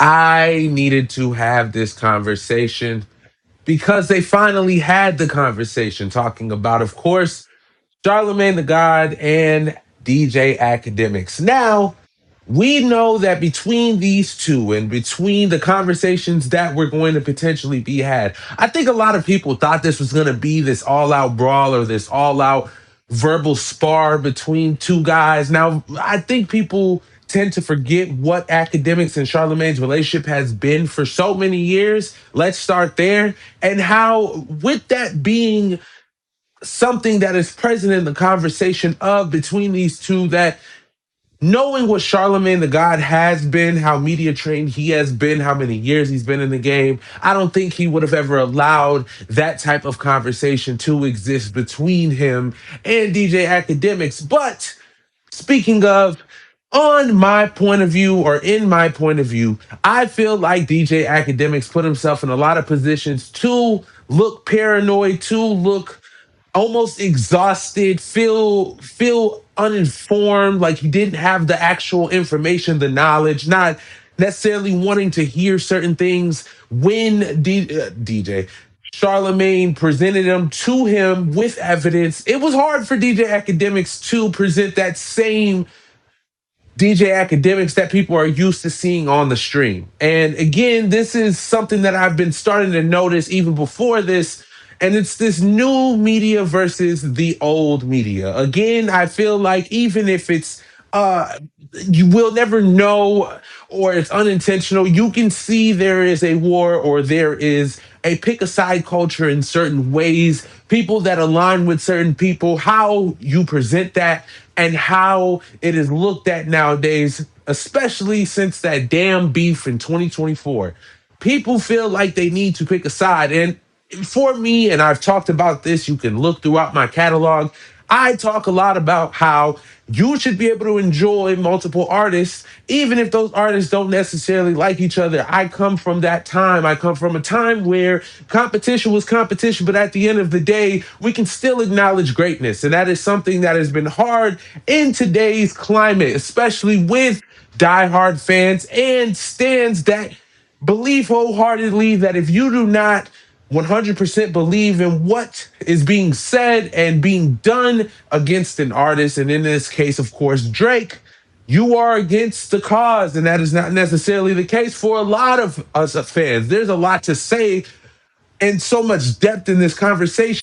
I needed to have this conversation because they finally had the conversation talking about, of course, Charlamagne the God and DJ Academics. Now, we know that between these two and between the conversations that were going to potentially be had, I think a lot of people thought this was going to be this all out brawl or this all out verbal spar between two guys. Now, I think people tend to forget what Academics and Charlamagne's relationship has been for so many years. Let's start there. And how, with that being something that is present in the conversation of between these two, that knowing what Charlamagne the God has been, how media trained he has been, how many years he's been in the game, I don't think he would have ever allowed that type of conversation to exist between him and DJ Academics. But speaking of, on my point of view, or in my point of view, I feel like DJ Academics put himself in a lot of positions to look paranoid, to look almost exhausted, feel uninformed, like he didn't have the actual information, the knowledge, not necessarily wanting to hear certain things when DJ Charlamagne presented them to him with evidence. It was hard for DJ Academics to present that same DJ Academics that people are used to seeing on the stream. And again, this is something that I've been starting to notice even before this. And it's this new media versus the old media. Again, I feel like even if it's you will never know or it's unintentional, you can see there is a war or there is a pick a side culture in certain ways, people that align with certain people, how you present that and how it is looked at nowadays, especially since that damn beef in 2024. People feel like they need to pick a side. And for me, and I've talked about this, you can look throughout my catalog. I talk a lot about how you should be able to enjoy multiple artists, even if those artists don't necessarily like each other. I come from that time. I come from a time where competition was competition, but at the end of the day, we can still acknowledge greatness. And that is something that has been hard in today's climate, especially with diehard fans and stands that believe wholeheartedly that if you do not 100% believe in what is being said and being done against an artist, and in this case, of course, Drake, you are against the cause. And that is not necessarily the case for a lot of us fans. There's a lot to say and so much depth in this conversation.